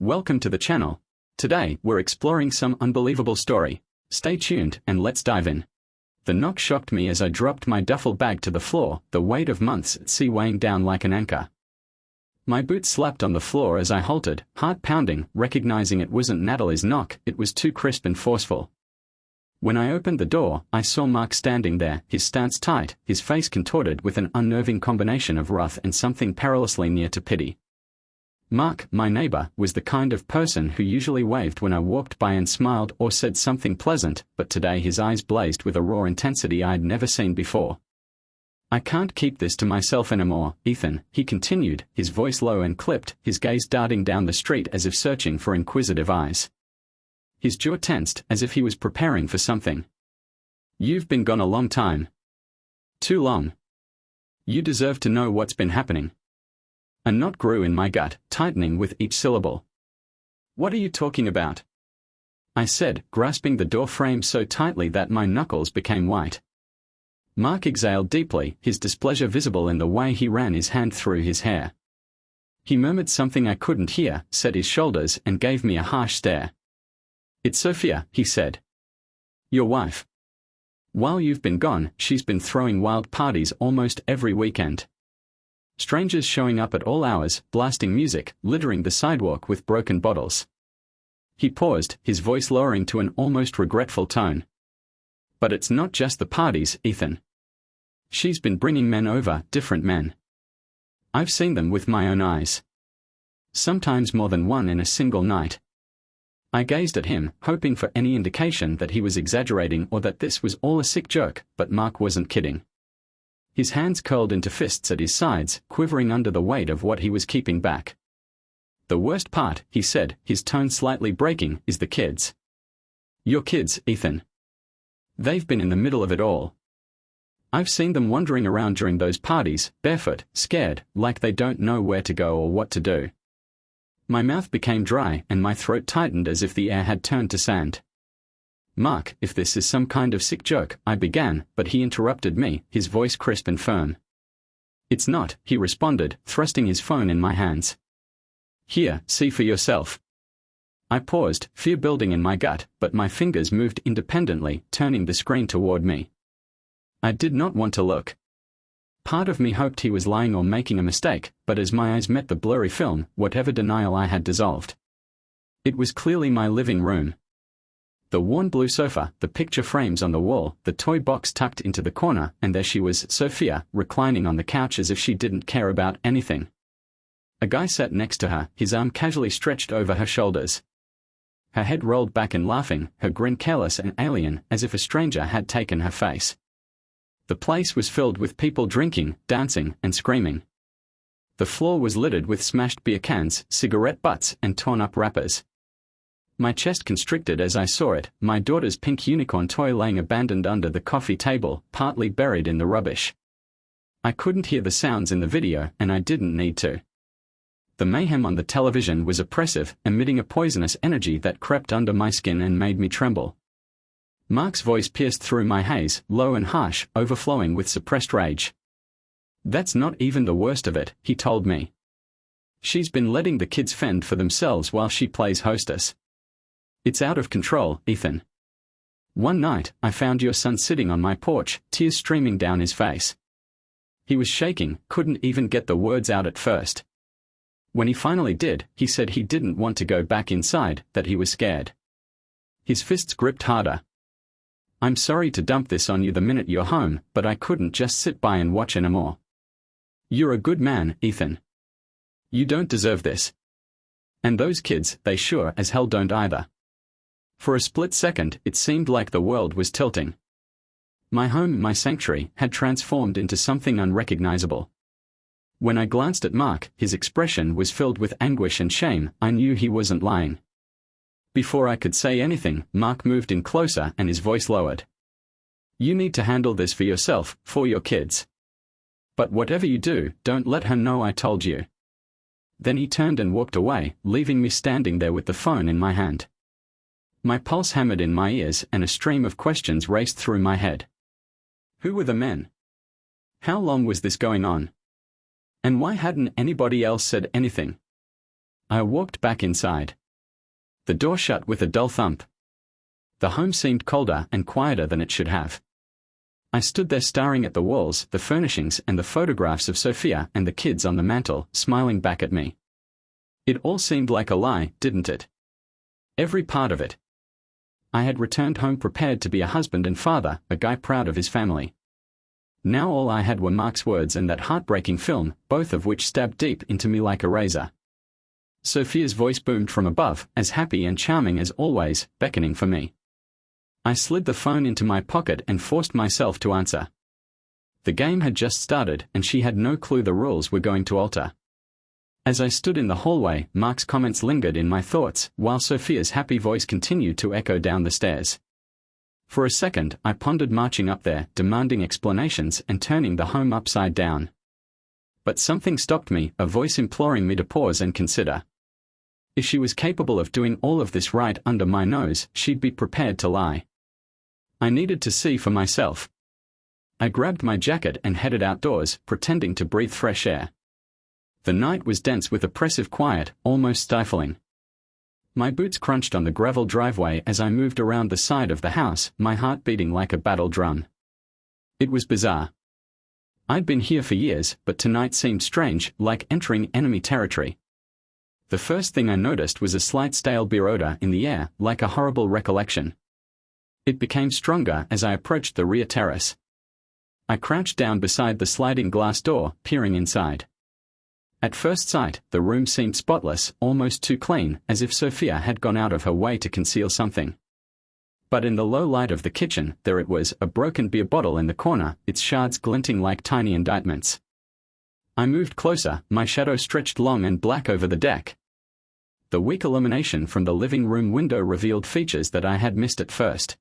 Welcome to the channel. Today, we're exploring some unbelievable story. Stay tuned and let's dive in. The knock shocked me as I dropped my duffel bag to the floor, the weight of months at sea weighing down like an anchor. My boot slapped on the floor as I halted, heart pounding, recognizing it wasn't Natalie's knock, it was too crisp and forceful. When I opened the door, I saw Mark standing there, his stance tight, his face contorted with an unnerving combination of wrath and something perilously near to pity. Mark, my neighbor, was the kind of person who usually waved when I walked by and smiled or said something pleasant, but today his eyes blazed with a raw intensity I'd never seen before. "I can't keep this to myself anymore, Ethan," he continued, his voice low and clipped, his gaze darting down the street as if searching for inquisitive eyes. His jaw tensed, as if he was preparing for something. "You've been gone a long time. Too long. You deserve to know what's been happening." A knot grew in my gut, tightening with each syllable. "What are you talking about?" I said, grasping the door frame so tightly that my knuckles became white. Mark exhaled deeply, his displeasure visible in the way he ran his hand through his hair. He murmured something I couldn't hear, set his shoulders, and gave me a harsh stare. "It's Sophia," he said. "Your wife. While you've been gone, she's been throwing wild parties almost every weekend. Strangers showing up at all hours, blasting music, littering the sidewalk with broken bottles." He paused, his voice lowering to an almost regretful tone. "But it's not just the parties, Ethan. She's been bringing men over, different men. I've seen them with my own eyes. Sometimes more than one in a single night." I gazed at him, hoping for any indication that he was exaggerating or that this was all a sick joke, but Mark wasn't kidding. His hands curled into fists at his sides, quivering under the weight of what he was keeping back. "The worst part," he said, his tone slightly breaking, "is the kids. Your kids, Ethan. They've been in the middle of it all. I've seen them wandering around during those parties, barefoot, scared, like they don't know where to go or what to do." My mouth became dry and my throat tightened as if the air had turned to sand. "Mark, if this is some kind of sick joke," I began, but he interrupted me, his voice crisp and firm. "It's not," he responded, thrusting his phone in my hands. "Here, see for yourself." I paused, fear building in my gut, but my fingers moved independently, turning the screen toward me. I did not want to look. Part of me hoped he was lying or making a mistake, but as my eyes met the blurry film, whatever denial I had dissolved. It was clearly my living room. The worn blue sofa, the picture frames on the wall, the toy box tucked into the corner, and there she was, Sophia, reclining on the couch as if she didn't care about anything. A guy sat next to her, his arm casually stretched over her shoulders. Her head rolled back and laughing, her grin careless and alien, as if a stranger had taken her face. The place was filled with people drinking, dancing, and screaming. The floor was littered with smashed beer cans, cigarette butts, and torn-up wrappers. My chest constricted as I saw it, my daughter's pink unicorn toy laying abandoned under the coffee table, partly buried in the rubbish. I couldn't hear the sounds in the video, and I didn't need to. The mayhem on the television was oppressive, emitting a poisonous energy that crept under my skin and made me tremble. Mark's voice pierced through my haze, low and harsh, overflowing with suppressed rage. "That's not even the worst of it," he told me. "She's been letting the kids fend for themselves while she plays hostess. It's out of control, Ethan. One night, I found your son sitting on my porch, tears streaming down his face. He was shaking, couldn't even get the words out at first. When he finally did, he said he didn't want to go back inside, that he was scared." His fists gripped harder. "I'm sorry to dump this on you the minute you're home, but I couldn't just sit by and watch anymore. You're a good man, Ethan. You don't deserve this. And those kids, they sure as hell don't either." For a split second, it seemed like the world was tilting. My home, my sanctuary, had transformed into something unrecognizable. When I glanced at Mark, his expression was filled with anguish and shame. I knew he wasn't lying. Before I could say anything, Mark moved in closer and his voice lowered. "You need to handle this for yourself, for your kids. But whatever you do, don't let her know I told you." Then he turned and walked away, leaving me standing there with the phone in my hand. My pulse hammered in my ears and a stream of questions raced through my head. Who were the men? How long was this going on? And why hadn't anybody else said anything? I walked back inside. The door shut with a dull thump. The home seemed colder and quieter than it should have. I stood there staring at the walls, the furnishings, and the photographs of Sophia and the kids on the mantel, smiling back at me. It all seemed like a lie, didn't it? Every part of it. I had returned home prepared to be a husband and father, a guy proud of his family. Now all I had were Mark's words and that heartbreaking film, both of which stabbed deep into me like a razor. Sophia's voice boomed from above, as happy and charming as always, beckoning for me. I slid the phone into my pocket and forced myself to answer. The game had just started, and she had no clue the rules were going to alter. As I stood in the hallway, Mark's comments lingered in my thoughts, while Sophia's happy voice continued to echo down the stairs. For a second, I pondered marching up there, demanding explanations and turning the home upside down. But something stopped me, a voice imploring me to pause and consider. If she was capable of doing all of this right under my nose, she'd be prepared to lie. I needed to see for myself. I grabbed my jacket and headed outdoors, pretending to breathe fresh air. The night was dense with oppressive quiet, almost stifling. My boots crunched on the gravel driveway as I moved around the side of the house, my heart beating like a battle drum. It was bizarre. I'd been here for years, but tonight seemed strange, like entering enemy territory. The first thing I noticed was a slight stale beer odor in the air, like a horrible recollection. It became stronger as I approached the rear terrace. I crouched down beside the sliding glass door, peering inside. At first sight, the room seemed spotless, almost too clean, as if Sophia had gone out of her way to conceal something. But in the low light of the kitchen, there it was, a broken beer bottle in the corner, its shards glinting like tiny indictments. I moved closer, my shadow stretched long and black over the deck. The weak illumination from the living room window revealed features that I had missed at first.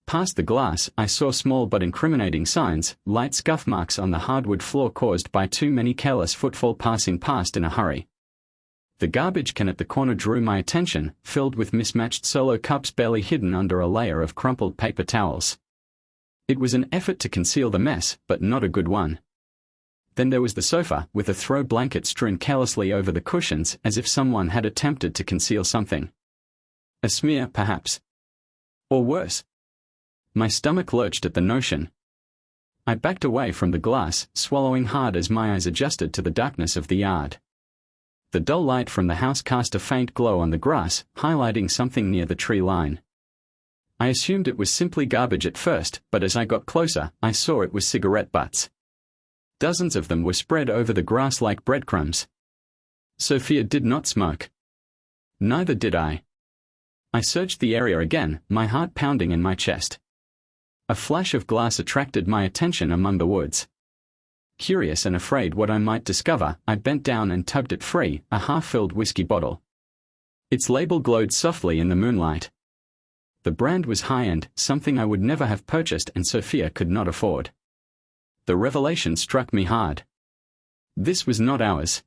Past the glass, I saw small but incriminating signs, light scuff marks on the hardwood floor caused by too many careless footfall passing past in a hurry. The garbage can at the corner drew my attention, filled with mismatched Solo cups barely hidden under a layer of crumpled paper towels. It was an effort to conceal the mess, but not a good one. Then there was the sofa, with a throw blanket strewn carelessly over the cushions as if someone had attempted to conceal something. A smear, perhaps. Or worse. My stomach lurched at the notion. I backed away from the glass, swallowing hard as my eyes adjusted to the darkness of the yard. The dull light from the house cast a faint glow on the grass, highlighting something near the tree line. I assumed it was simply garbage at first, but as I got closer, I saw it was cigarette butts. Dozens of them were spread over the grass like breadcrumbs. Sophia did not smoke. Neither did I. I searched the area again, my heart pounding in my chest. A flash of glass attracted my attention among the woods. Curious and afraid what I might discover, I bent down and tugged it free, a half-filled whiskey bottle. Its label glowed softly in the moonlight. The brand was high-end, something I would never have purchased and Sophia could not afford. The revelation struck me hard. This was not ours.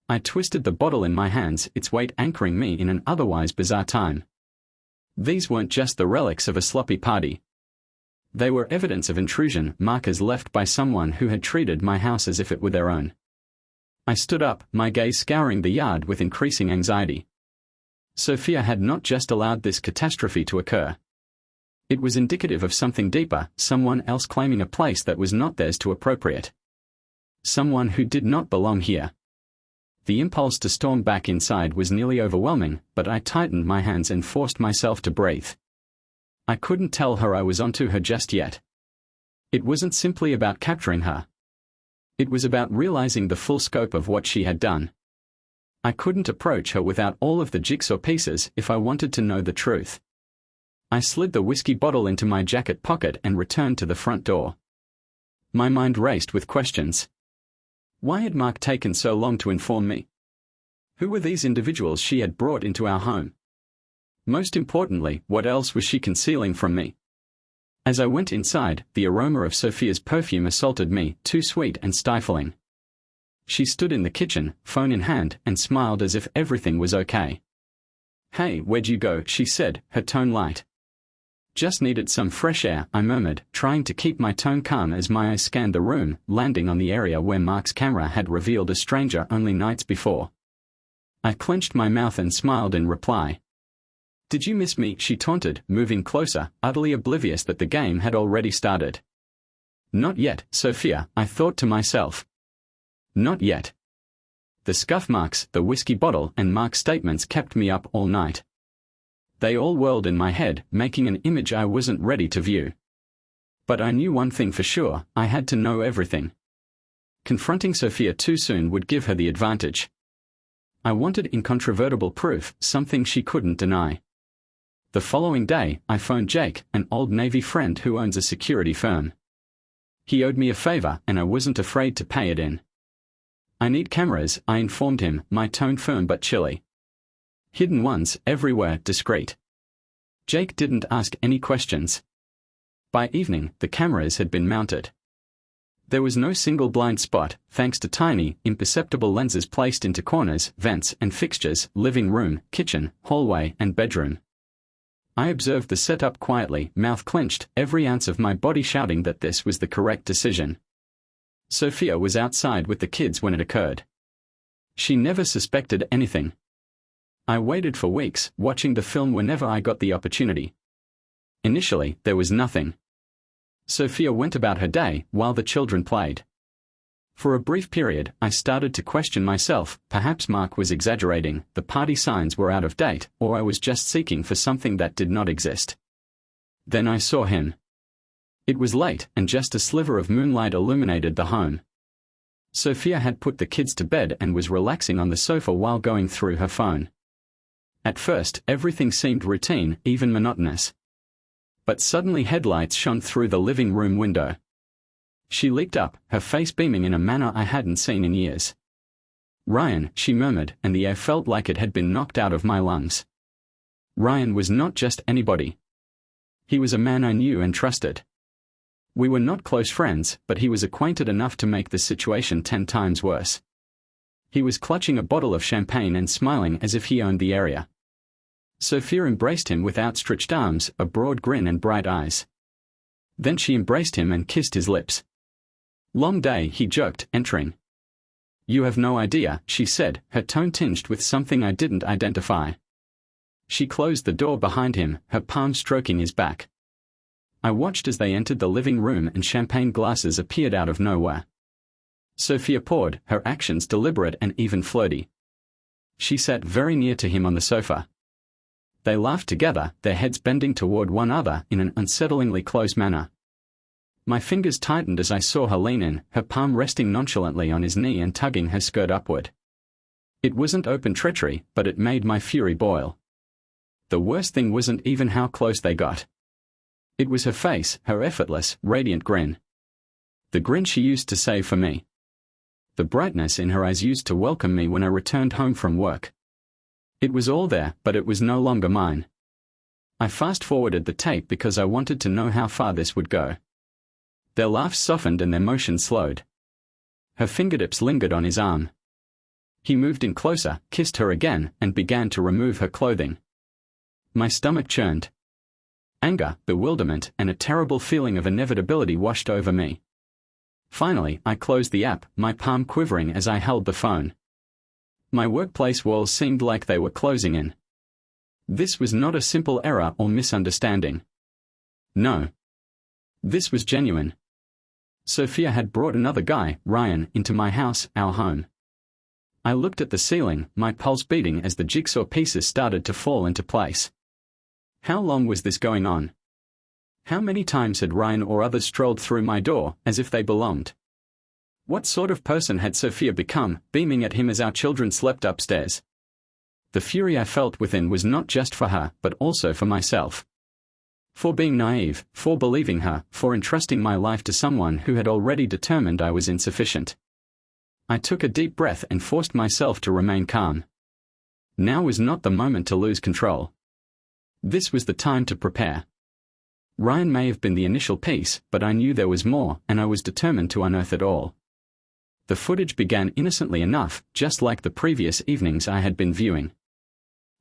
I twisted the bottle in my hands, its weight anchoring me in an otherwise bizarre time. These weren't just the relics of a sloppy party. They were evidence of intrusion, markers left by someone who had treated my house as if it were their own. I stood up, my gaze scouring the yard with increasing anxiety. Sophia had not just allowed this catastrophe to occur. It was indicative of something deeper, someone else claiming a place that was not theirs to appropriate. Someone who did not belong here. The impulse to storm back inside was nearly overwhelming, but I tightened my hands and forced myself to breathe. I couldn't tell her I was onto her just yet. It wasn't simply about capturing her. It was about realizing the full scope of what she had done. I couldn't approach her without all of the jigsaw pieces if I wanted to know the truth. I slid the whiskey bottle into my jacket pocket and returned to the front door. My mind raced with questions. Why had Mark taken so long to inform me? Who were these individuals she had brought into our home? Most importantly, what else was she concealing from me? As I went inside, the aroma of Sophia's perfume assaulted me, too sweet and stifling. She stood in the kitchen, phone in hand, and smiled as if everything was okay. "Hey, where'd you go?" she said, her tone light. "Just needed some fresh air," I murmured, trying to keep my tone calm as my eyes scanned the room, landing on the area where Mark's camera had revealed a stranger only nights before. I clenched my mouth and smiled in reply. "Did you miss me?" she taunted, moving closer, utterly oblivious that the game had already started. "Not yet, Sophia," I thought to myself. Not yet. The scuff marks, the whiskey bottle, and Mark's statements kept me up all night. They all whirled in my head, making an image I wasn't ready to view. But I knew one thing for sure: I had to know everything. Confronting Sophia too soon would give her the advantage. I wanted incontrovertible proof, something she couldn't deny. The following day, I phoned Jake, an old Navy friend who owns a security firm. He owed me a favor, and I wasn't afraid to pay it in. "I need cameras," I informed him, my tone firm but chilly. "Hidden ones, everywhere, discreet." Jake didn't ask any questions. By evening, the cameras had been mounted. There was no single blind spot, thanks to tiny, imperceptible lenses placed into corners, vents, and fixtures, living room, kitchen, hallway, and bedroom. I observed the setup quietly, mouth clenched, every ounce of my body shouting that this was the correct decision. Sophia was outside with the kids when it occurred. She never suspected anything. I waited for weeks, watching the film whenever I got the opportunity. Initially, there was nothing. Sophia went about her day, while the children played. For a brief period, I started to question myself: perhaps Mark was exaggerating, the party signs were out of date, or I was just seeking for something that did not exist. Then I saw him. It was late, and just a sliver of moonlight illuminated the home. Sophia had put the kids to bed and was relaxing on the sofa while going through her phone. At first, everything seemed routine, even monotonous. But suddenly headlights shone through the living room window. She leaped up, her face beaming in a manner I hadn't seen in years. "Ryan," she murmured, and the air felt like it had been knocked out of my lungs. Ryan was not just anybody. He was a man I knew and trusted. We were not close friends, but he was acquainted enough to make the situation 10 times worse. He was clutching a bottle of champagne and smiling as if he owned the area. Sophia embraced him with outstretched arms, a broad grin and bright eyes. Then she embraced him and kissed his lips. "Long day," he joked, entering. "You have no idea," she said, her tone tinged with something I didn't identify. She closed the door behind him, her palm stroking his back. I watched as they entered the living room and champagne glasses appeared out of nowhere. Sophia poured, her actions deliberate and even flirty. She sat very near to him on the sofa. They laughed together, their heads bending toward one another in an unsettlingly close manner. My fingers tightened as I saw her lean in, her palm resting nonchalantly on his knee and tugging her skirt upward. It wasn't open treachery, but it made my fury boil. The worst thing wasn't even how close they got. It was her face, her effortless, radiant grin. The grin she used to save for me. The brightness in her eyes used to welcome me when I returned home from work. It was all there, but it was no longer mine. I fast-forwarded the tape because I wanted to know how far this would go. Their laughs softened and their motion slowed. Her fingertips lingered on his arm. He moved in closer, kissed her again, and began to remove her clothing. My stomach churned. Anger, bewilderment, and a terrible feeling of inevitability washed over me. Finally, I closed the app, my palm quivering as I held the phone. My workplace walls seemed like they were closing in. This was not a simple error or misunderstanding. No. This was genuine. Sophia had brought another guy, Ryan, into my house, our home. I looked at the ceiling, my pulse beating as the jigsaw pieces started to fall into place. How long was this going on? How many times had Ryan or others strolled through my door, as if they belonged? What sort of person had Sophia become, beaming at him as our children slept upstairs? The fury I felt within was not just for her, but also for myself. For being naive, for believing her, for entrusting my life to someone who had already determined I was insufficient. I took a deep breath and forced myself to remain calm. Now was not the moment to lose control. This was the time to prepare. Ryan may have been the initial piece, but I knew there was more, and I was determined to unearth it all. The footage began innocently enough, just like the previous evenings I had been viewing.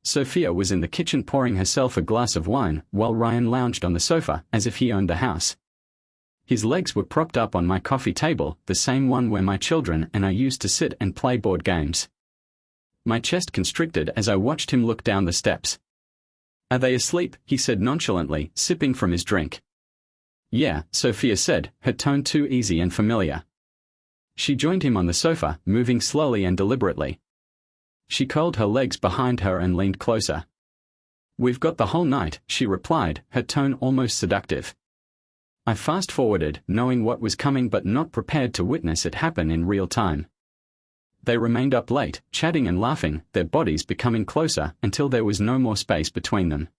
Sophia was in the kitchen pouring herself a glass of wine, while Ryan lounged on the sofa, as if he owned the house. His legs were propped up on my coffee table, the same one where my children and I used to sit and play board games. My chest constricted as I watched him look down the steps. "Are they asleep?" he said nonchalantly, sipping from his drink. "Yeah," Sophia said, her tone too easy and familiar. She joined him on the sofa, moving slowly and deliberately. She curled her legs behind her and leaned closer. "We've got the whole night," she replied, her tone almost seductive. I fast-forwarded, knowing what was coming but not prepared to witness it happen in real time. They remained up late, chatting and laughing, their bodies becoming closer until there was no more space between them.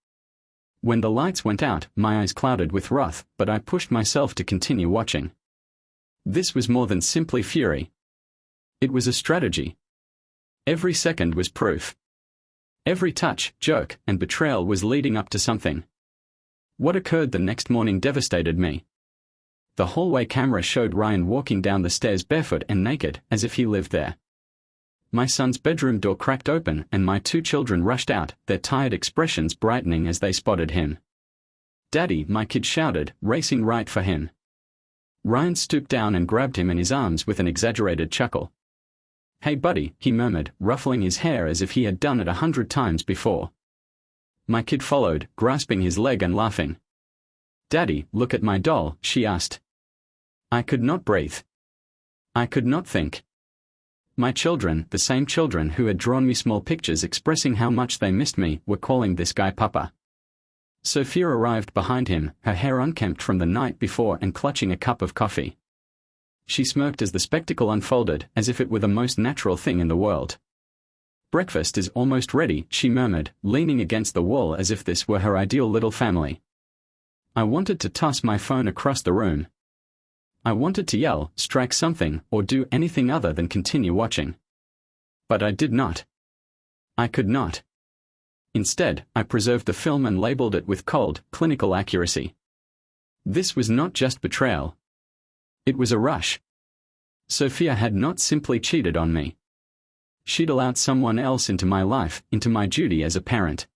When the lights went out, my eyes clouded with wrath, but I pushed myself to continue watching. This was more than simply fury. It was a strategy. Every second was proof. Every touch, joke, and betrayal was leading up to something. What occurred the next morning devastated me. The hallway camera showed Ryan walking down the stairs barefoot and naked, as if he lived there. My son's bedroom door cracked open and my 2 children rushed out, their tired expressions brightening as they spotted him. "Daddy," my kid shouted, racing right for him. Ryan stooped down and grabbed him in his arms with an exaggerated chuckle. "Hey buddy," he murmured, ruffling his hair as if he had done it 100 times before. My kid followed, grasping his leg and laughing. "Daddy, look at my doll," she asked. I could not breathe. I could not think. My children, the same children who had drawn me small pictures expressing how much they missed me, were calling this guy Papa. Sophia arrived behind him, her hair unkempt from the night before and clutching a cup of coffee. She smirked as the spectacle unfolded, as if it were the most natural thing in the world. "Breakfast is almost ready," she murmured, leaning against the wall as if this were her ideal little family. I wanted to toss my phone across the room. I wanted to yell, strike something, or do anything other than continue watching. But I did not. I could not. Instead, I preserved the film and labeled it with cold, clinical accuracy. This was not just betrayal. It was a rush. Sophia had not simply cheated on me. She'd allowed someone else into my life, into my duty as a parent.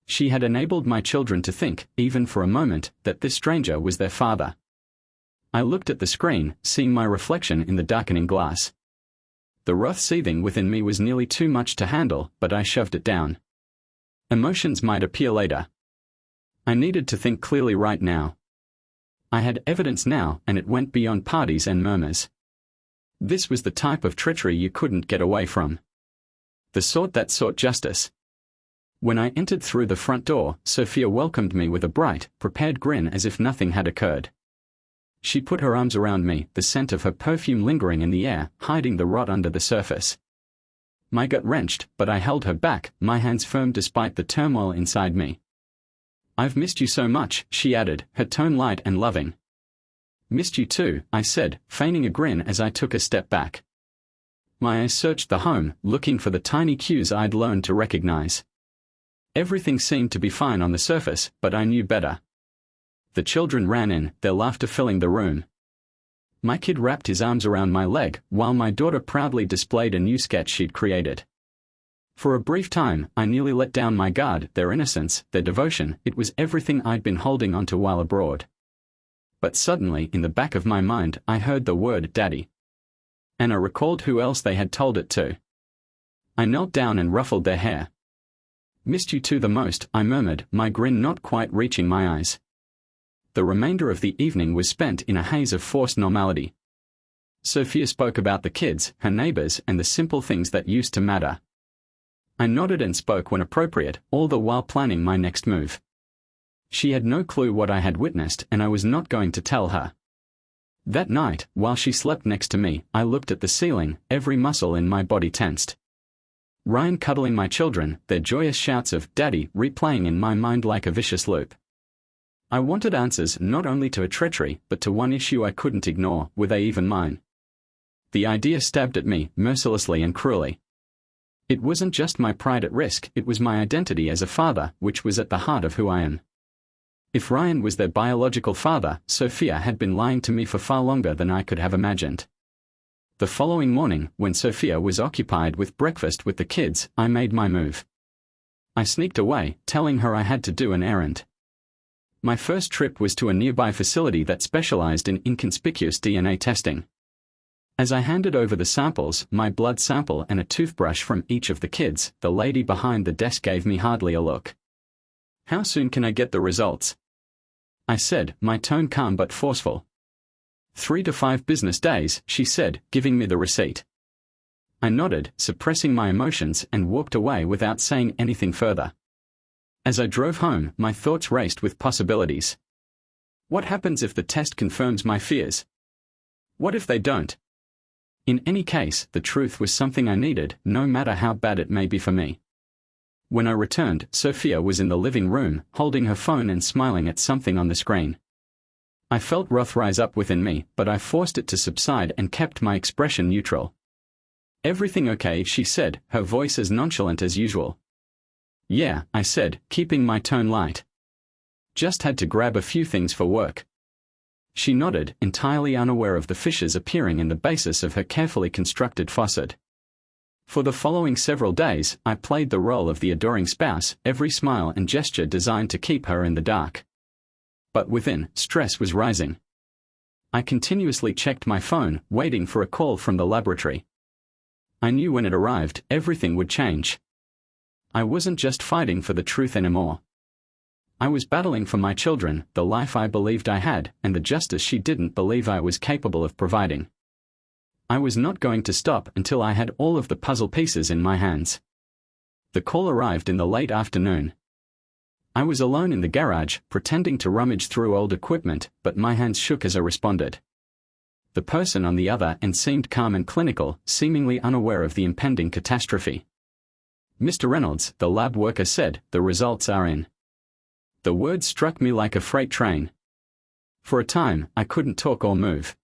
She had enabled my children to think, even for a moment, that this stranger was their father. I looked at the screen, seeing my reflection in the darkening glass. The wrath seething within me was nearly too much to handle, but I shoved it down. Emotions might appear later. I needed to think clearly right now. I had evidence now, and it went beyond parties and murmurs. This was the type of treachery you couldn't get away from. The sort that sought justice. When I entered through the front door, Sophia welcomed me with a bright, prepared grin as if nothing had occurred. She put her arms around me, the scent of her perfume lingering in the air, hiding the rot under the surface. My gut wrenched, but I held her back, my hands firm despite the turmoil inside me. "I've missed you so much," she added, her tone light and loving. "Missed you too," I said, feigning a grin as I took a step back. My eyes searched the home, looking for the tiny cues I'd learned to recognize. Everything seemed to be fine on the surface, but I knew better. The children ran in, their laughter filling the room. My kid wrapped his arms around my leg, while my daughter proudly displayed a new sketch she'd created. For a brief time, I nearly let down my guard, their innocence, their devotion, it was everything I'd been holding onto while abroad. But suddenly, in the back of my mind, I heard the word Daddy. And I recalled who else they had told it to. I knelt down and ruffled their hair. "Missed you too the most," I murmured, my grin not quite reaching my eyes. The remainder of the evening was spent in a haze of forced normality. Sophia spoke about the kids, her neighbors, and the simple things that used to matter. I nodded and spoke when appropriate, all the while planning my next move. She had no clue what I had witnessed, and I was not going to tell her. That night, while she slept next to me, I looked at the ceiling, every muscle in my body tensed. Ryan cuddling my children, their joyous shouts of "Daddy" replaying in my mind like a vicious loop. I wanted answers not only to a treachery, but to one issue I couldn't ignore: were they even mine? The idea stabbed at me, mercilessly and cruelly. It wasn't just my pride at risk, it was my identity as a father, which was at the heart of who I am. If Ryan was their biological father, Sophia had been lying to me for far longer than I could have imagined. The following morning, when Sophia was occupied with breakfast with the kids, I made my move. I sneaked away, telling her I had to do an errand. My first trip was to a nearby facility that specialized in inconspicuous DNA testing. As I handed over the samples, my blood sample and a toothbrush from each of the kids, the lady behind the desk gave me hardly a look. "How soon can I get the results?" I said, my tone calm but forceful. 3 to 5 business days, she said, giving me the receipt. I nodded, suppressing my emotions, and walked away without saying anything further. As I drove home, my thoughts raced with possibilities. What happens if the test confirms my fears? What if they don't? In any case, the truth was something I needed, no matter how bad it may be for me. When I returned, Sophia was in the living room, holding her phone and smiling at something on the screen. I felt wrath rise up within me, but I forced it to subside and kept my expression neutral. "Everything okay?" she said, her voice as nonchalant as usual. "Yeah," I said, keeping my tone light. "Just had to grab a few things for work." She nodded, entirely unaware of the fissures appearing in the basis of her carefully constructed faucet. For the following several days, I played the role of the adoring spouse, every smile and gesture designed to keep her in the dark. But within, stress was rising. I continuously checked my phone, waiting for a call from the laboratory. I knew when it arrived, everything would change. I wasn't just fighting for the truth anymore. I was battling for my children, the life I believed I had, and the justice she didn't believe I was capable of providing. I was not going to stop until I had all of the puzzle pieces in my hands. The call arrived in the late afternoon. I was alone in the garage, pretending to rummage through old equipment, but my hands shook as I responded. The person on the other end seemed calm and clinical, seemingly unaware of the impending catastrophe. "Mr. Reynolds," the lab worker said, "the results are in." The words struck me like a freight train. For a time, I couldn't talk or move.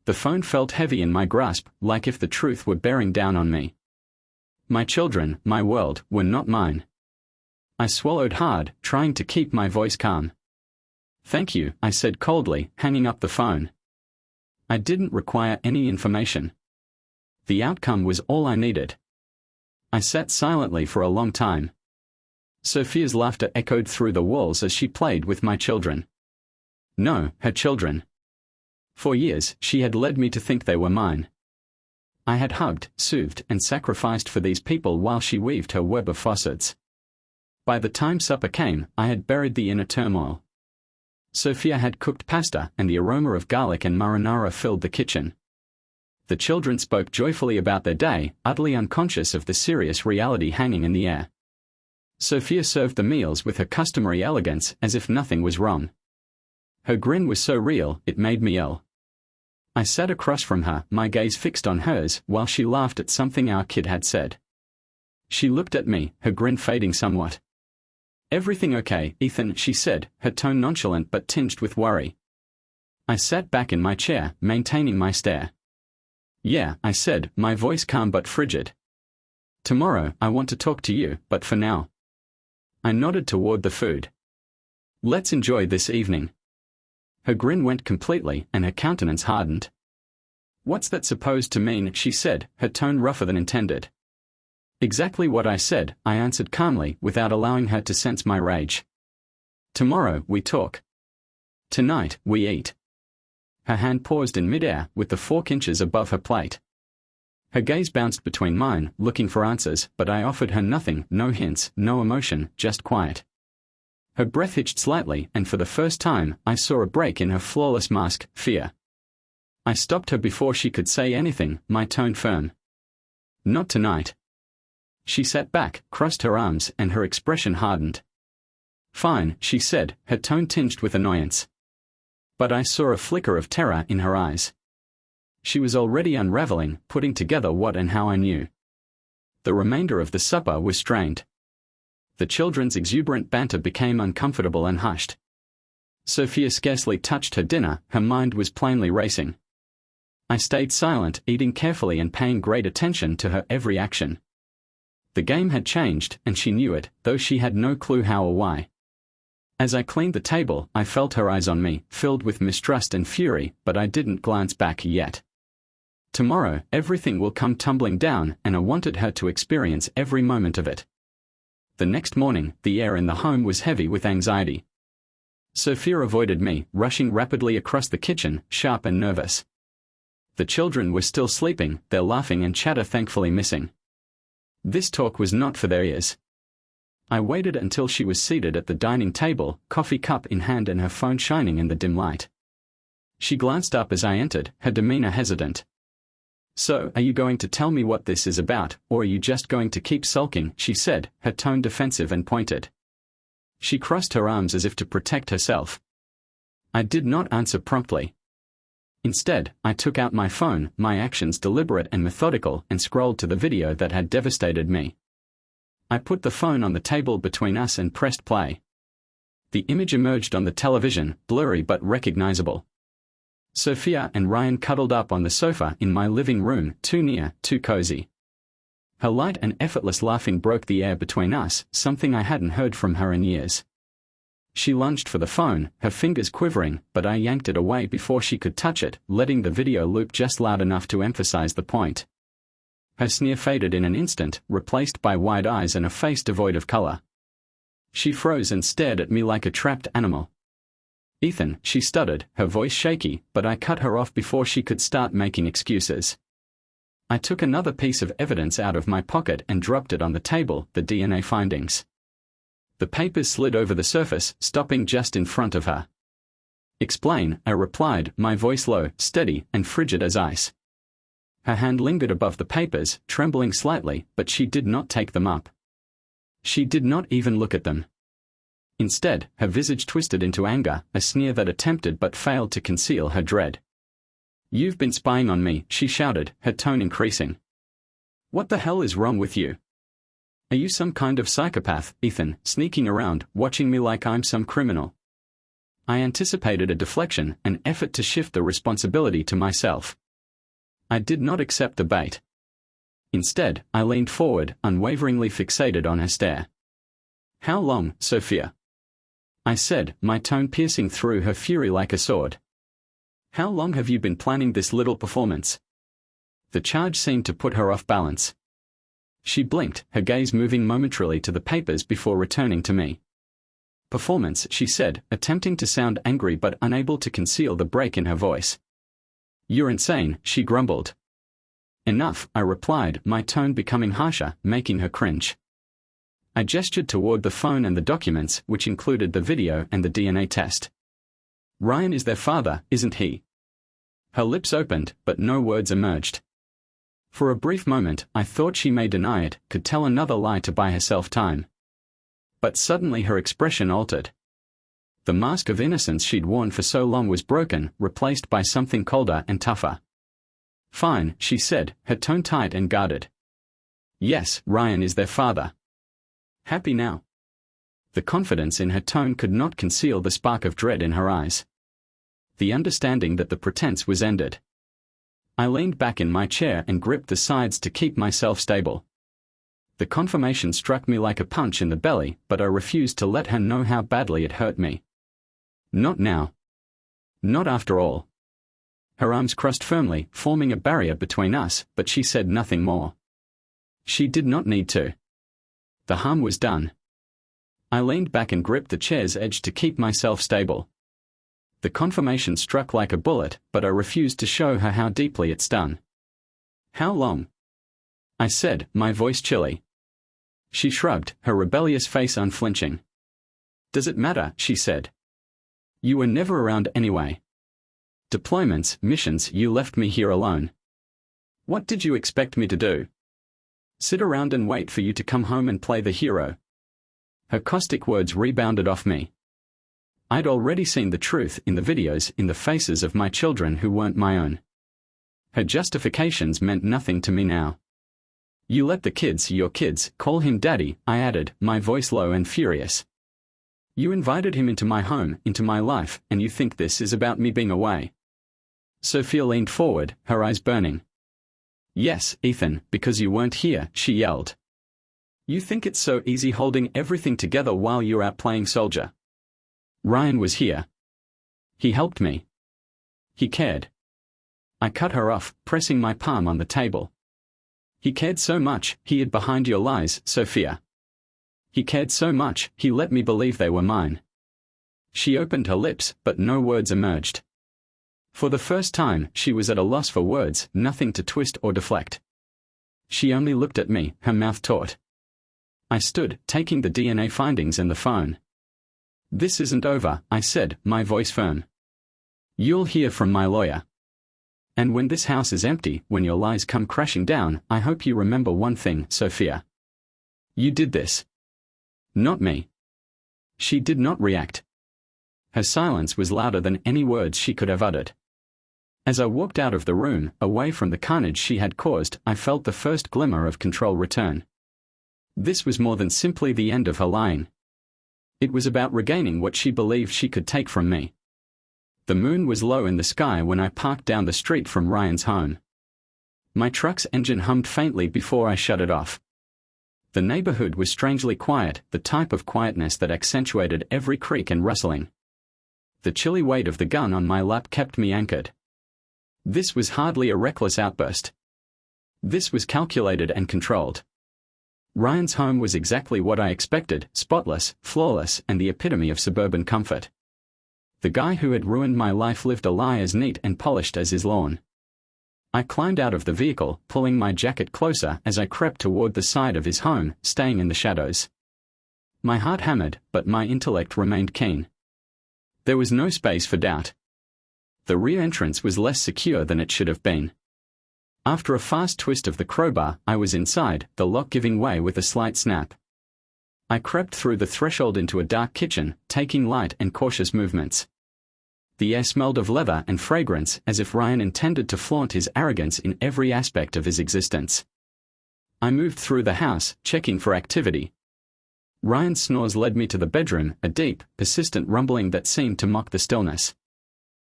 The phone felt heavy in my grasp, like if the truth were bearing down on me. My children, my world, were not mine. I swallowed hard, trying to keep my voice calm. "Thank you," I said coldly, hanging up the phone. I didn't require any information. The outcome was all I needed. I sat silently for a long time. Sophia's laughter echoed through the walls as she played with my children. No, her children. For years, she had led me to think they were mine. I had hugged, soothed, and sacrificed for these people while she weaved her web of faucets. By the time supper came, I had buried the inner turmoil. Sophia had cooked pasta, and the aroma of garlic and marinara filled the kitchen. The children spoke joyfully about their day, utterly unconscious of the serious reality hanging in the air. Sophia served the meals with her customary elegance, as if nothing was wrong. Her grin was so real, it made me ill. I sat across from her, my gaze fixed on hers, while she laughed at something our kid had said. She looked at me, her grin fading somewhat. "Everything okay, Ethan?" she said, her tone nonchalant but tinged with worry. I sat back in my chair, maintaining my stare. "Yeah," I said, my voice calm but frigid. "Tomorrow, I want to talk to you, but for now." I nodded toward the food. "Let's enjoy this evening." Her grin went completely, and her countenance hardened. "What's that supposed to mean?" she said, her tone rougher than intended. "Exactly what I said," I answered calmly, without allowing her to sense my rage. "Tomorrow, we talk. Tonight, we eat." Her hand paused in midair, with the fork inches above her plate. Her gaze bounced between mine, looking for answers, but I offered her nothing, no hints, no emotion, just quiet. Her breath hitched slightly, and for the first time, I saw a break in her flawless mask, fear. I stopped her before she could say anything, my tone firm. "Not tonight." She sat back, crossed her arms, and her expression hardened. "Fine," she said, her tone tinged with annoyance. But I saw a flicker of terror in her eyes. She was already unraveling, putting together what and how I knew. The remainder of the supper was strained. The children's exuberant banter became uncomfortable and hushed. Sophia scarcely touched her dinner, her mind was plainly racing. I stayed silent, eating carefully and paying great attention to her every action. The game had changed, and she knew it, though she had no clue how or why. As I cleaned the table, I felt her eyes on me, filled with mistrust and fury, but I didn't glance back yet. Tomorrow, everything will come tumbling down, and I wanted her to experience every moment of it. The next morning, the air in the home was heavy with anxiety. Sophia avoided me, rushing rapidly across the kitchen, sharp and nervous. The children were still sleeping, their laughing and chatter thankfully missing. This talk was not for their ears. I waited until she was seated at the dining table, coffee cup in hand and her phone shining in the dim light. She glanced up as I entered, her demeanor hesitant. "So, are you going to tell me what this is about, or are you just going to keep sulking?" she said, her tone defensive and pointed. She crossed her arms as if to protect herself. I did not answer promptly. Instead, I took out my phone, my actions deliberate and methodical, and scrolled to the video that had devastated me. I put the phone on the table between us and pressed play. The image emerged on the television, blurry but recognizable. Sophia and Ryan cuddled up on the sofa in my living room, too near, too cozy. Her light and effortless laughing broke the air between us, something I hadn't heard from her in years. She lunged for the phone, her fingers quivering, but I yanked it away before she could touch it, letting the video loop just loud enough to emphasize the point. Her sneer faded in an instant, replaced by wide eyes and a face devoid of color. She froze and stared at me like a trapped animal. "Ethan," she stuttered, her voice shaky, but I cut her off before she could start making excuses. I took another piece of evidence out of my pocket and dropped it on the table, the DNA findings. The papers slid over the surface, stopping just in front of her. "Explain," I replied, my voice low, steady, and frigid as ice. Her hand lingered above the papers, trembling slightly, but she did not take them up. She did not even look at them. Instead, her visage twisted into anger, a sneer that attempted but failed to conceal her dread. "You've been spying on me," she shouted, her tone increasing. "What the hell is wrong with you? Are you some kind of psychopath, Ethan, sneaking around, watching me like I'm some criminal?" I anticipated a deflection, an effort to shift the responsibility to myself. I did not accept the bait. Instead, I leaned forward, unwaveringly fixated on her stare. "How long, Sophia?" I said, my tone piercing through her fury like a sword. "How long have you been planning this little performance?" The charge seemed to put her off balance. She blinked, her gaze moving momentarily to the papers before returning to me. "Performance," she said, attempting to sound angry but unable to conceal the break in her voice. "You're insane," she grumbled. "Enough," I replied, my tone becoming harsher, making her cringe. I gestured toward the phone and the documents, which included the video and the DNA test. "Ryan is their father, isn't he?" Her lips opened, but no words emerged. For a brief moment, I thought she may deny it, could tell another lie to buy herself time. But suddenly her expression altered. The mask of innocence she'd worn for so long was broken, replaced by something colder and tougher. "Fine," she said, her tone tight and guarded. "Yes, Ryan is their father. Happy now?" The confidence in her tone could not conceal the spark of dread in her eyes. The understanding that the pretense was ended. I leaned back in my chair and gripped the sides to keep myself stable. The confirmation struck me like a punch in the belly, but I refused to let her know how badly it hurt me. Not now. Not after all. Her arms crossed firmly, forming a barrier between us, but she said nothing more. She did not need to. The harm was done. I leaned back and gripped the chair's edge to keep myself stable. The confirmation struck like a bullet, but I refused to show her how deeply it stung. "How long?" I said, my voice chilly. She shrugged, her rebellious face unflinching. "Does it matter?" she said. "You were never around anyway. Deployments, missions, you left me here alone. What did you expect me to do? Sit around and wait for you to come home and play the hero?" Her caustic words rebounded off me. I'd already seen the truth in the videos, in the faces of my children who weren't my own. Her justifications meant nothing to me now. "You let the kids, your kids, call him daddy," I added, my voice low and furious. "You invited him into my home, into my life, and you think this is about me being away?" Sophia leaned forward, her eyes burning. "Yes, Ethan, because you weren't here," she yelled. "You think it's so easy holding everything together while you're out playing soldier. Ryan was here. He helped me. He cared." I cut her off, pressing my palm on the table. "He cared so much, he hid behind your lies, Sophia. He cared so much, he let me believe they were mine." She opened her lips, but no words emerged. For the first time, she was at a loss for words, nothing to twist or deflect. She only looked at me, her mouth taut. I stood, taking the DNA findings and the phone. "This isn't over," I said, my voice firm. "You'll hear from my lawyer. And when this house is empty, when your lies come crashing down, I hope you remember one thing, Sophia. You did this. Not me." She did not react. Her silence was louder than any words she could have uttered. As I walked out of the room, away from the carnage she had caused, I felt the first glimmer of control return. This was more than simply the end of her lying. It was about regaining what she believed she could take from me. The moon was low in the sky when I parked down the street from Ryan's home. My truck's engine hummed faintly before I shut it off. The neighborhood was strangely quiet, the type of quietness that accentuated every creak and rustling. The chilly weight of the gun on my lap kept me anchored. This was hardly a reckless outburst. This was calculated and controlled. Ryan's home was exactly what I expected, spotless, flawless, and the epitome of suburban comfort. The guy who had ruined my life lived a lie as neat and polished as his lawn. I climbed out of the vehicle, pulling my jacket closer as I crept toward the side of his home, staying in the shadows. My heart hammered, but my intellect remained keen. There was no space for doubt. The rear entrance was less secure than it should have been. After a fast twist of the crowbar, I was inside, the lock giving way with a slight snap. I crept through the threshold into a dark kitchen, taking light and cautious movements. The air smelled of leather and fragrance, as if Ryan intended to flaunt his arrogance in every aspect of his existence. I moved through the house, checking for activity. Ryan's snores led me to the bedroom, a deep, persistent rumbling that seemed to mock the stillness.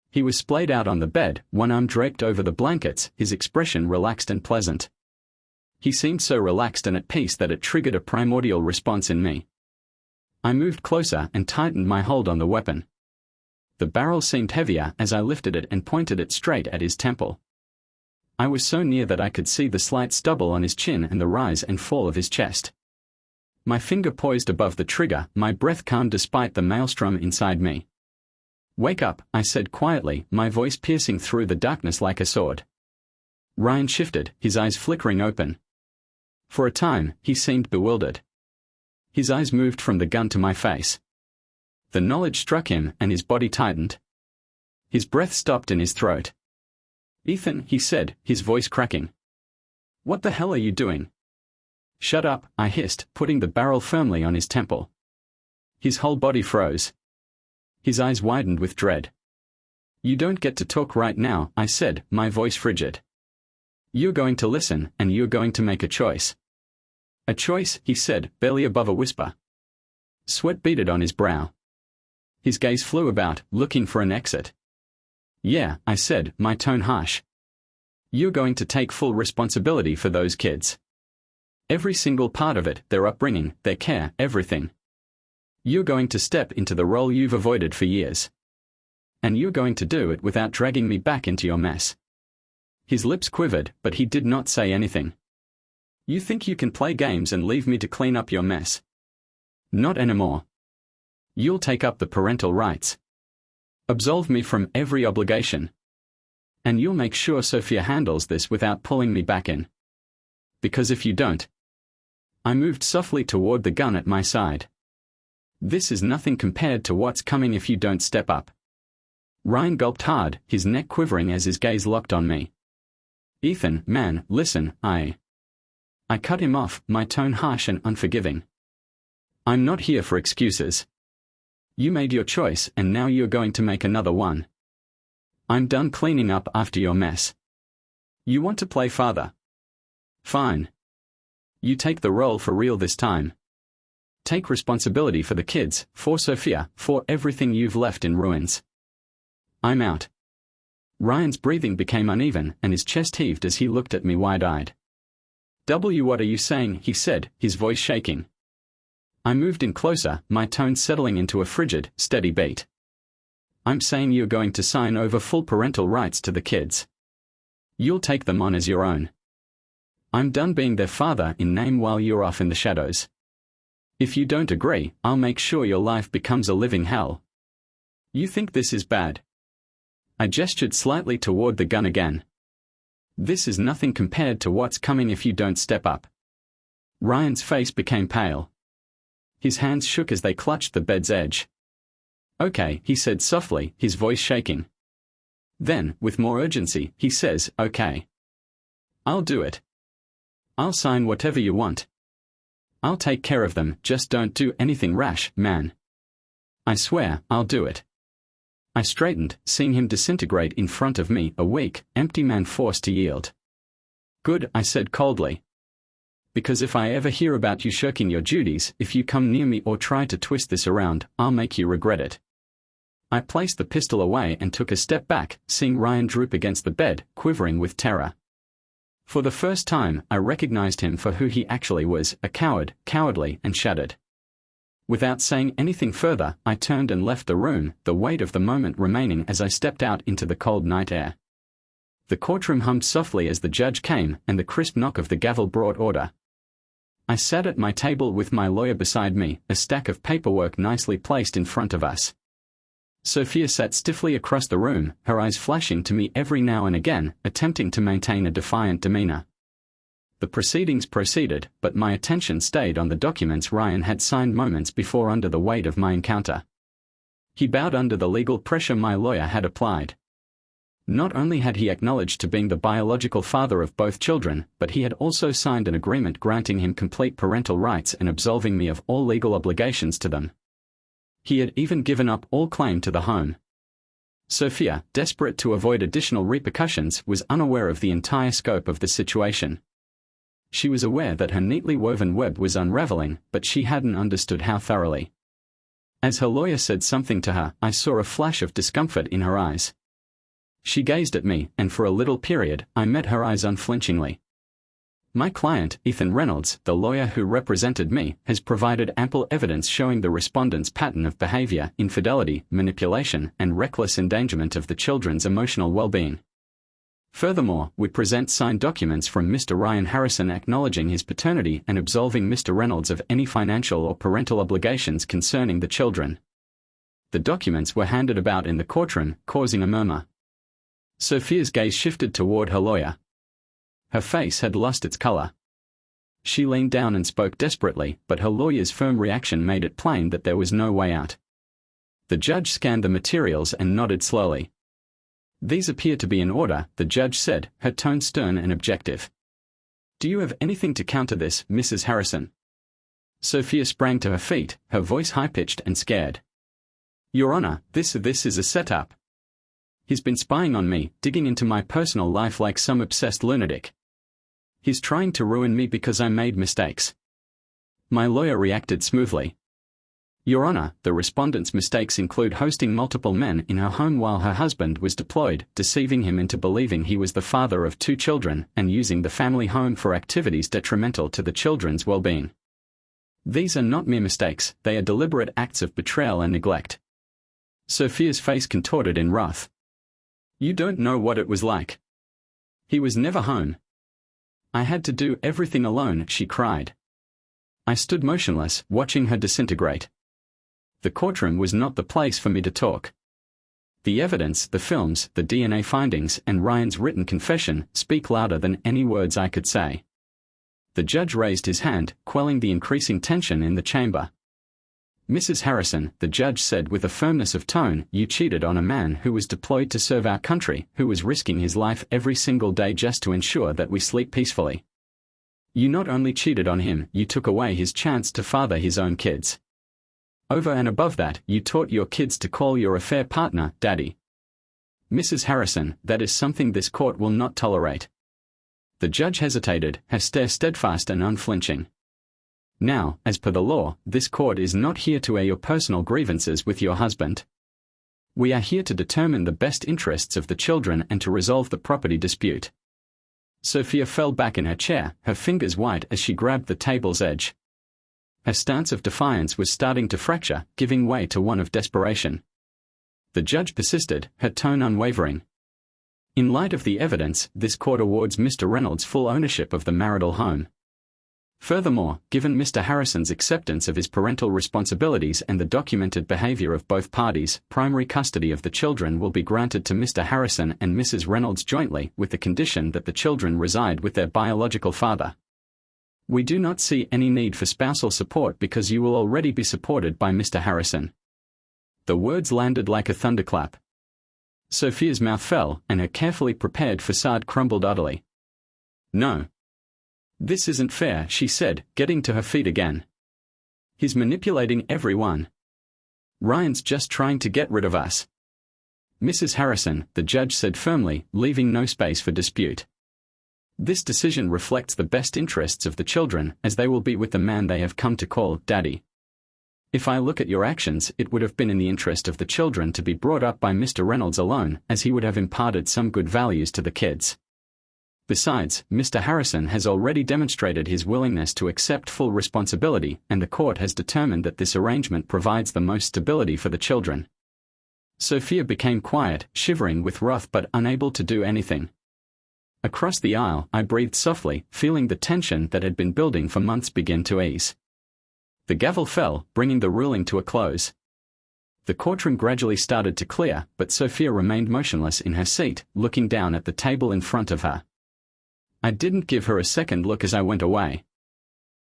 He was splayed out on the bed, one arm draped over the blankets, his expression relaxed and pleasant. He seemed so relaxed and at peace that it triggered a primordial response in me. I moved closer and tightened my hold on the weapon. The barrel seemed heavier as I lifted it and pointed it straight at his temple. I was so near that I could see the slight stubble on his chin and the rise and fall of his chest. My finger poised above the trigger, my breath calm despite the maelstrom inside me. "Wake up," I said quietly, my voice piercing through the darkness like a sword. Ryan shifted, his eyes flickering open. For a time, he seemed bewildered. His eyes moved from the gun to my face. The knowledge struck him, and his body tightened. His breath stopped in his throat. "Ethan," he said, his voice cracking. "What the hell are you doing?" "Shut up," I hissed, putting the barrel firmly on his temple. His whole body froze. His eyes widened with dread. "You don't get to talk right now," I said, my voice frigid. "You're going to listen, and you're going to make a choice." "A choice," he said, barely above a whisper. Sweat beaded on his brow. His gaze flew about, looking for an exit. "Yeah," I said, my tone harsh. "You're going to take full responsibility for those kids. Every single part of it, their upbringing, their care, everything. You're going to step into the role you've avoided for years. And you're going to do it without dragging me back into your mess." His lips quivered, but he did not say anything. "You think you can play games and leave me to clean up your mess? Not anymore. You'll take up the parental rights. Absolve me from every obligation. And you'll make sure Sophia handles this without pulling me back in. Because if you don't..." I moved softly toward the gun at my side. "This is nothing compared to what's coming if you don't step up." Ryan gulped hard, his neck quivering as his gaze locked on me. "Ethan, man, listen, I cut him off, my tone harsh and unforgiving. "I'm not here for excuses. You made your choice and now you're going to make another one. I'm done cleaning up after your mess. You want to play father? Fine. You take the role for real this time. Take responsibility for the kids, for Sophia, for everything you've left in ruins. I'm out." Ryan's breathing became uneven and his chest heaved as he looked at me wide-eyed. What are you saying?" he said, his voice shaking. I moved in closer, my tone settling into a frigid, steady beat. "I'm saying you're going to sign over full parental rights to the kids. You'll take them on as your own. I'm done being their father in name while you're off in the shadows. If you don't agree, I'll make sure your life becomes a living hell. You think this is bad?" I gestured slightly toward the gun again. This is nothing compared to what's coming if you don't step up. Ryan's face became pale. His hands shook as they clutched the bed's edge. Okay, he said softly, his voice shaking. Then, with more urgency, he says, okay. I'll do it. I'll sign whatever you want. I'll take care of them, just don't do anything rash, man. I swear, I'll do it. I straightened, seeing him disintegrate in front of me, a weak, empty man forced to yield. Good, I said coldly. Because if I ever hear about you shirking your duties, if you come near me or try to twist this around, I'll make you regret it. I placed the pistol away and took a step back, seeing Ryan droop against the bed, quivering with terror. For the first time, I recognized him for who he actually was, a coward, cowardly and shattered. Without saying anything further, I turned and left the room, the weight of the moment remaining as I stepped out into the cold night air. The courtroom hummed softly as the judge came, and the crisp knock of the gavel brought order. I sat at my table with my lawyer beside me, a stack of paperwork nicely placed in front of us. Sophia sat stiffly across the room, her eyes flashing to me every now and again, attempting to maintain a defiant demeanor. The proceedings proceeded, but my attention stayed on the documents Ryan had signed moments before under the weight of my encounter. He bowed under the legal pressure my lawyer had applied. Not only had he acknowledged to being the biological father of both children, but he had also signed an agreement granting him complete parental rights and absolving me of all legal obligations to them. He had even given up all claim to the home. Sophia, desperate to avoid additional repercussions, was unaware of the entire scope of the situation. She was aware that her neatly woven web was unraveling, but she hadn't understood how thoroughly. As her lawyer said something to her, I saw a flash of discomfort in her eyes. She gazed at me, and for a little period, I met her eyes unflinchingly. My client, Ethan Reynolds, the lawyer who represented me, has provided ample evidence showing the respondent's pattern of behavior, infidelity, manipulation, and reckless endangerment of the children's emotional well-being. Furthermore, we present signed documents from Mr. Ryan Harrison acknowledging his paternity and absolving Mr. Reynolds of any financial or parental obligations concerning the children. The documents were handed about in the courtroom, causing a murmur. Sophia's gaze shifted toward her lawyer. Her face had lost its color. She leaned down and spoke desperately, but her lawyer's firm reaction made it plain that there was no way out. The judge scanned the materials and nodded slowly. These appear to be in order, the judge said, her tone stern and objective. Do you have anything to counter this, Mrs. Harrison? Sophia sprang to her feet, her voice high-pitched and scared. Your Honor, this is a setup. He's been spying on me, digging into my personal life like some obsessed lunatic. He's trying to ruin me because I made mistakes. My lawyer reacted smoothly. Your Honor, the respondent's mistakes include hosting multiple men in her home while her husband was deployed, deceiving him into believing he was the father of 2 children, and using the family home for activities detrimental to the children's well-being. These are not mere mistakes, they are deliberate acts of betrayal and neglect. Sophia's face contorted in wrath. You don't know what it was like. He was never home. I had to do everything alone, she cried. I stood motionless, watching her disintegrate. The courtroom was not the place for me to talk. The evidence, the films, the DNA findings, and Ryan's written confession speak louder than any words I could say. The judge raised his hand, quelling the increasing tension in the chamber. Mrs. Harrison, the judge said with a firmness of tone, you cheated on a man who was deployed to serve our country, who was risking his life every single day just to ensure that we sleep peacefully. You not only cheated on him, you took away his chance to father his own kids. Over and above that, you taught your kids to call your affair partner, Daddy. Mrs. Harrison, that is something this court will not tolerate. The judge hesitated, her stare steadfast and unflinching. Now, as per the law, this court is not here to air your personal grievances with your husband. We are here to determine the best interests of the children and to resolve the property dispute. Sophia fell back in her chair, her fingers white as she grabbed the table's edge. Her stance of defiance was starting to fracture, giving way to one of desperation. The judge persisted, her tone unwavering. In light of the evidence, this court awards Mr. Reynolds full ownership of the marital home. Furthermore, given Mr. Harrison's acceptance of his parental responsibilities and the documented behavior of both parties, primary custody of the children will be granted to Mr. Harrison and Mrs. Reynolds jointly, with the condition that the children reside with their biological father. We do not see any need for spousal support because you will already be supported by Mr. Harrison. The words landed like a thunderclap. Sophia's mouth fell, and her carefully prepared facade crumbled utterly. No. This isn't fair, she said, getting to her feet again. He's manipulating everyone. Ryan's just trying to get rid of us. Mrs. Harrison, the judge said firmly, leaving no space for dispute. This decision reflects the best interests of the children, as they will be with the man they have come to call Daddy. If I look at your actions, it would have been in the interest of the children to be brought up by Mr. Reynolds alone, as he would have imparted some good values to the kids. Besides, Mr. Harrison has already demonstrated his willingness to accept full responsibility, and the court has determined that this arrangement provides the most stability for the children. Sophia became quiet, shivering with wrath but unable to do anything. Across the aisle, I breathed softly, feeling the tension that had been building for months begin to ease. The gavel fell, bringing the ruling to a close. The courtroom gradually started to clear, but Sophia remained motionless in her seat, looking down at the table in front of her. I didn't give her a second look as I went away.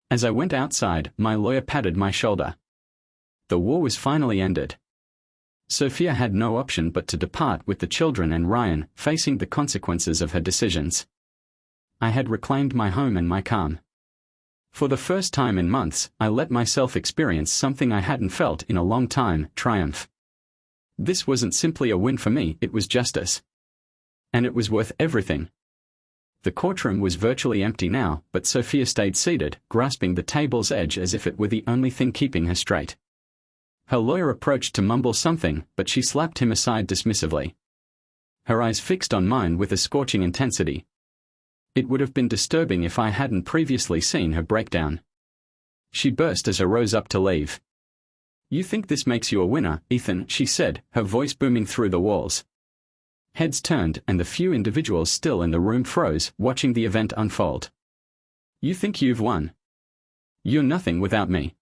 As I went outside, my lawyer patted my shoulder. The war was finally ended. Sophia had no option but to depart with the children and Ryan, facing the consequences of her decisions. I had reclaimed my home and my calm. For the first time in months, I let myself experience something I hadn't felt in a long time, triumph. This wasn't simply a win for me, it was justice. And it was worth everything. The courtroom was virtually empty now, but Sophia stayed seated, grasping the table's edge as if it were the only thing keeping her straight. Her lawyer approached to mumble something, but she slapped him aside dismissively. Her eyes fixed on mine with a scorching intensity. It would have been disturbing if I hadn't previously seen her breakdown. She burst as I rose up to leave. "You think this makes you a winner, Ethan," she said, her voice booming through the walls. Heads turned, and the few individuals still in the room froze, watching the event unfold. "You think you've won? You're nothing without me.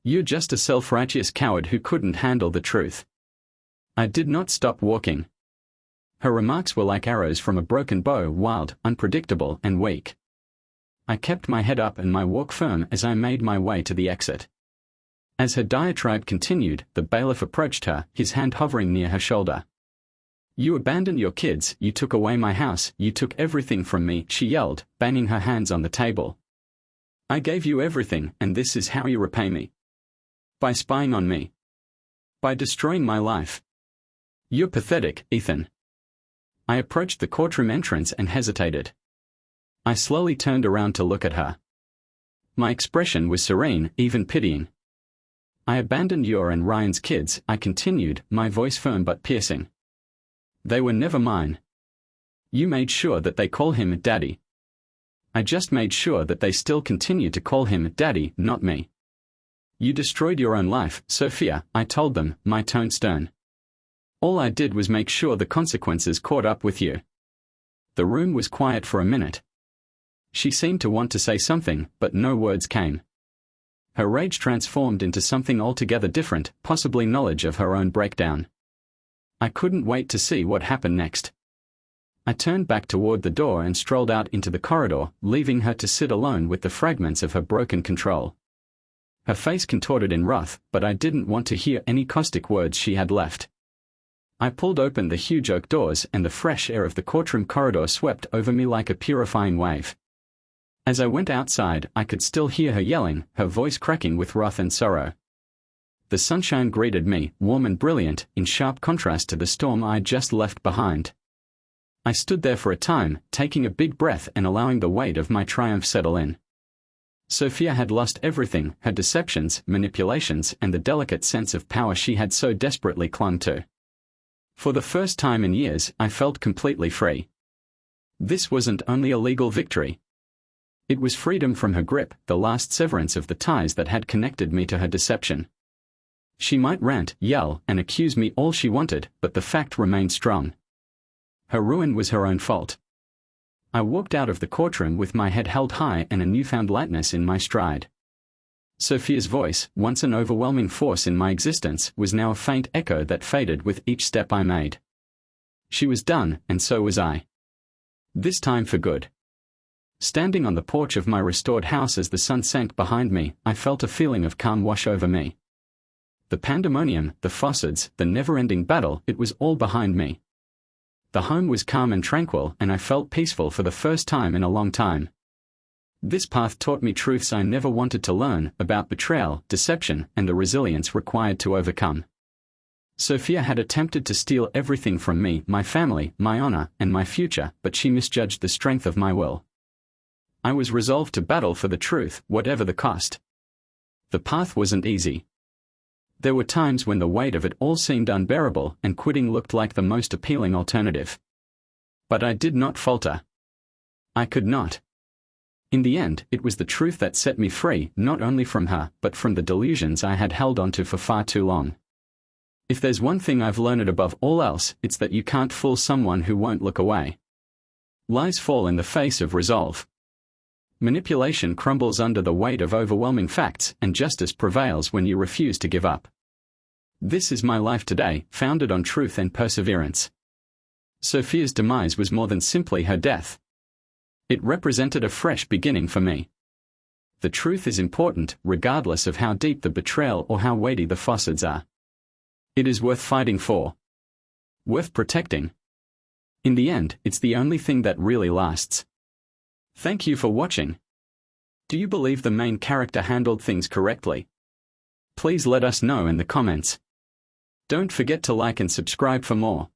You're just a self-righteous coward who couldn't handle the truth." I did not stop walking. Her remarks were like arrows from a broken bow, wild, unpredictable, and weak. I kept my head up and my walk firm as I made my way to the exit. As her diatribe continued, the bailiff approached her, his hand hovering near her shoulder. "You abandoned your kids, you took away my house, you took everything from me," she yelled, banging her hands on the table. "I gave you everything, and this is how you repay me. By spying on me. By destroying my life. You're pathetic, Ethan." I approached the courtroom entrance and hesitated. I slowly turned around to look at her. My expression was serene, even pitying. "I abandoned your and Ryan's kids," I continued, my voice firm but piercing. "They were never mine. You made sure that they call him Daddy. I just made sure that they still continue to call him Daddy, not me. You destroyed your own life, Sophia," I told them, my tone stern. "All I did was make sure the consequences caught up with you." The room was quiet for a minute. She seemed to want to say something, but no words came. Her rage transformed into something altogether different, possibly knowledge of her own breakdown. I couldn't wait to see what happened next. I turned back toward the door and strolled out into the corridor, leaving her to sit alone with the fragments of her broken control. Her face contorted in wrath, but I didn't want to hear any caustic words she had left. I pulled open the huge oak doors and the fresh air of the courtroom corridor swept over me like a purifying wave. As I went outside, I could still hear her yelling, her voice cracking with wrath and sorrow. The sunshine greeted me, warm and brilliant, in sharp contrast to the storm I'd just left behind. I stood there for a time, taking a big breath and allowing the weight of my triumph settle in. Sophia had lost everything, her deceptions, manipulations, and the delicate sense of power she had so desperately clung to. For the first time in years, I felt completely free. This wasn't only a legal victory. It was freedom from her grip, the last severance of the ties that had connected me to her deception. She might rant, yell, and accuse me all she wanted, but the fact remained strong. Her ruin was her own fault. I walked out of the courtroom with my head held high and a newfound lightness in my stride. Sophia's voice, once an overwhelming force in my existence, was now a faint echo that faded with each step I made. She was done, and so was I. This time for good. Standing on the porch of my restored house as the sun sank behind me, I felt a feeling of calm wash over me. The pandemonium, the Fossards, the never-ending battle, it was all behind me. The home was calm and tranquil, and I felt peaceful for the first time in a long time. This path taught me truths I never wanted to learn, about betrayal, deception, and the resilience required to overcome. Sophia had attempted to steal everything from me, my family, my honor, and my future, but she misjudged the strength of my will. I was resolved to battle for the truth, whatever the cost. The path wasn't easy. There were times when the weight of it all seemed unbearable, and quitting looked like the most appealing alternative. But I did not falter. I could not. In the end, it was the truth that set me free, not only from her, but from the delusions I had held onto for far too long. If there's one thing I've learned above all else, it's that you can't fool someone who won't look away. Lies fall in the face of resolve. Manipulation crumbles under the weight of overwhelming facts, and justice prevails when you refuse to give up. This is my life today, founded on truth and perseverance. Sophia's demise was more than simply her death. It represented a fresh beginning for me. The truth is important, regardless of how deep the betrayal or how weighty the Fossards are. It is worth fighting for. Worth protecting. In the end, it's the only thing that really lasts. Thank you for watching. Do you believe the main character handled things correctly? Please let us know in the comments. Don't forget to like and subscribe for more.